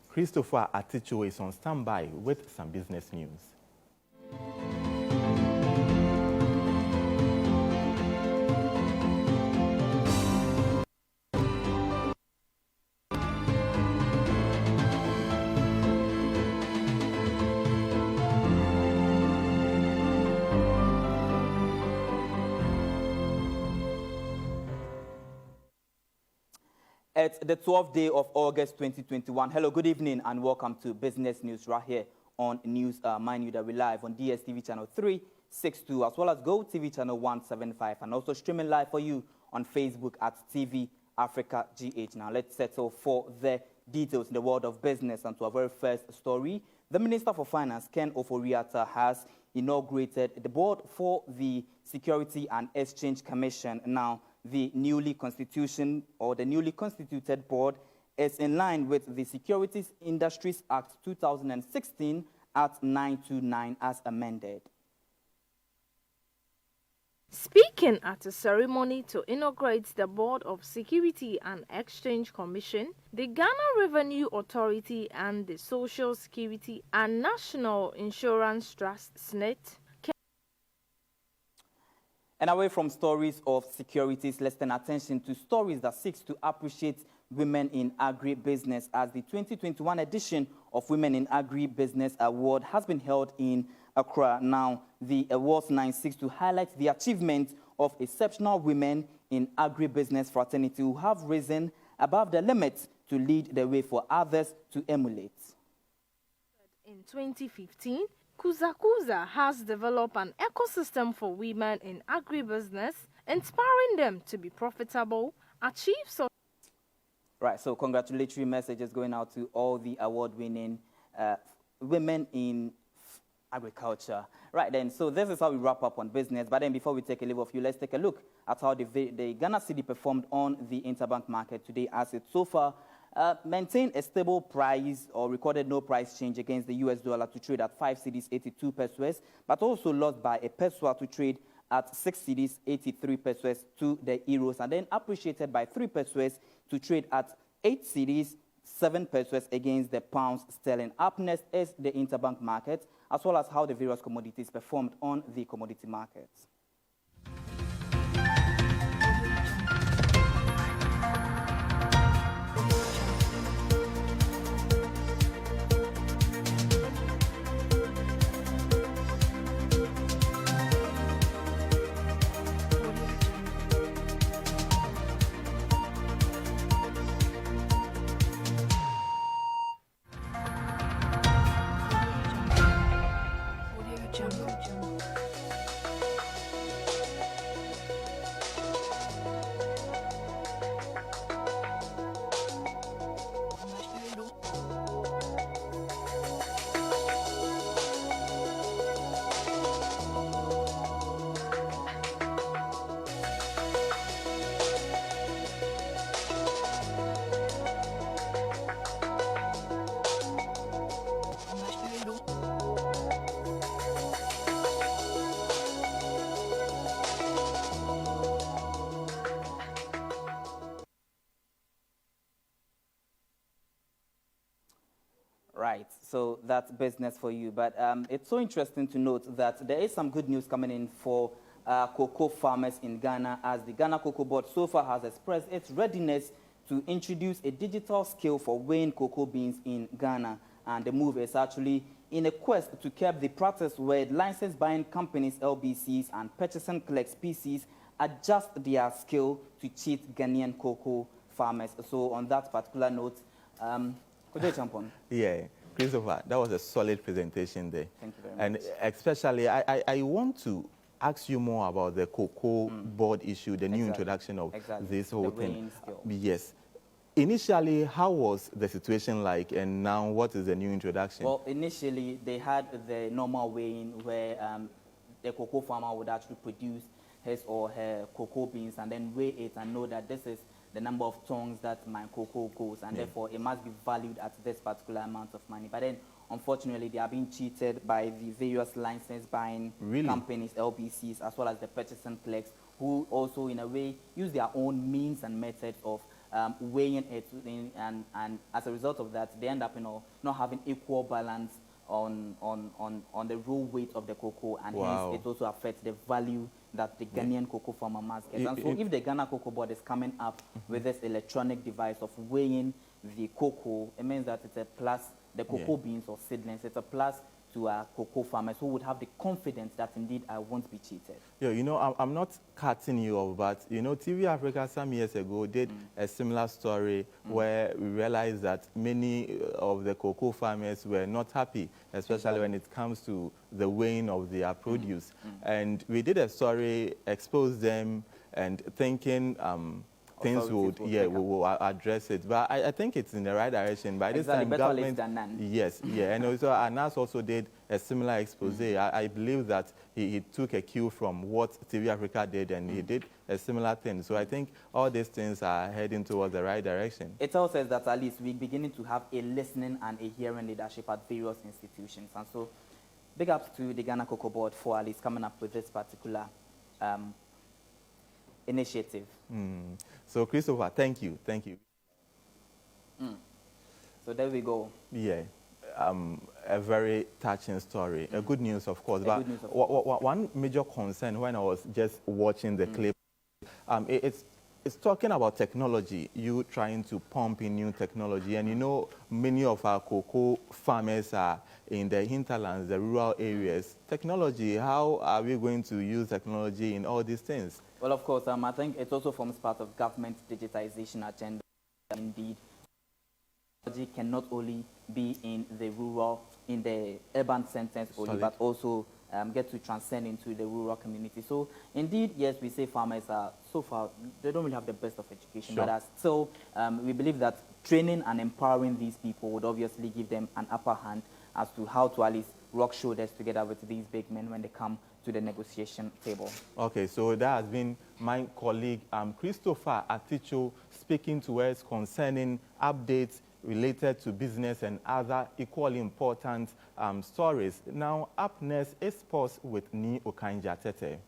Christopher Atitso'S is on standby with some business news. It's the 12th day of August 2021. Hello, good evening, and welcome to Business News right here on News. Mind you that we're live on DSTV channel 362, as well as Go TV channel 175, and also streaming live for you on Facebook at TV Africa GH. Now, let's settle for the details in the world of business and to our very first story. The Minister for Finance, Ken Ofori-Atta, has inaugurated the board for the Security and Exchange Commission. Now, the newly constituted board is in line with the Securities Industries Act 2016 Act 929 as amended. Speaking at a ceremony to inaugurate the Board of Security and Exchange Commission, the Ghana Revenue Authority and the Social Security and National Insurance Trust (SNET). And away from stories of securities, let's turn attention to stories that seeks to appreciate women in agribusiness, as the 2021 edition of Women in Agribusiness Award has been held in Accra. Now, the awards night seeks to highlight the achievements of exceptional women in agribusiness fraternity who have risen above the limits to lead the way for others to emulate. In 2015, Kuza Kuza has developed an ecosystem for women in agribusiness, inspiring them to be profitable, achieve so. Right, so congratulatory messages going out to all the award-winning women in agriculture. Right then, so this is how we wrap up on business. But then before we take a leave of you, let's take a look at how the Ghana cedi performed on the interbank market today, as it so far maintained a stable price or recorded no price change against the US dollar to trade at 5 cedis 82 pesos, but also lost by a peso to trade at 6 cedis 83 pesos to the euros, and then appreciated by 3 pesos to trade at 8 cedis 7 pesos against the pounds sterling. Up next is the interbank market, as well as how the various commodities performed on the commodity markets. Right, so that's business for you. But it's so interesting to note that there is some good news coming in for cocoa farmers in Ghana, as the Ghana Cocoa Board so far has expressed its readiness to introduce a digital scale for weighing cocoa beans in Ghana. And the move is actually in a quest to curb the practice where licensed buying companies, LBCs, and purchasing clerks, PCs, adjust their scale to cheat Ghanaian cocoa farmers. So on that particular note, could you jump on? Yeah, Christopher, that was a solid presentation there. Thank you very much. And especially, I want to ask you more about the cocoa board issue, the new introduction of this whole thing. Yes. Initially, how was the situation like, and now what is the new introduction? Well, initially, they had the normal weighing where the cocoa farmer would actually produce his or her cocoa beans and then weigh it and know that this is the number of tons that my cocoa goes, and therefore it must be valued at this particular amount of money. But then, unfortunately, they are being cheated by the various license buying companies, LBCs, as well as the purchasing clerks, who also, in a way, use their own means and methods of weighing it, and as a result of that, they end up, not having equal balance on the raw weight of the cocoa, and hence it also affects the value that the Ghanaian cocoa farmer must get. And so if the Ghana Cocoa Board is coming up with this electronic device of weighing the cocoa, it means that it's a plus, the cocoa beans or seedlings, it's a plus to our cocoa farmers who would have the confidence that indeed I won't be cheated. Yeah, I'm not cutting you off, but, TV Africa some years ago did a similar story where we realized that many of the cocoa farmers were not happy, especially when it comes to the weighing of their produce. And we did a story, exposed them, and thinking things we will address it. But I think it's in the right direction. By this time, government, than none. Yes, and also Anas also did a similar expose. I believe that he took a cue from what TV Africa did, and he did a similar thing. So I think all these things are heading towards the right direction. It also says that at least we're beginning to have a listening and a hearing leadership at various institutions. And so big ups to the Ghana Cocoa Board for at least coming up with this particular initiative. So, Christopher, thank you. So there we go. Yeah, a very touching story. A good news, of course. But one major concern when I was just watching the clip, it's talking about technology, you trying to pump in new technology. And many of our cocoa farmers are in the hinterlands, the rural areas. Technology, how are we going to use technology in all these things? Well, of course, I think it also forms part of government digitization agenda. Indeed, technology can not only be in the urban centers only, but also get to transcend into the rural community. So, indeed, yes, we say farmers are, so far, they don't really have the best of education, but still, we believe that training and empowering these people would obviously give them an upper hand as to how to at least rock shoulders together with these big men when they come to the negotiation table. Okay, so that has been my colleague Christopher Atitso speaking to us concerning updates related to business and other equally important stories. Now, up next is sports with Ni Okanja Tete.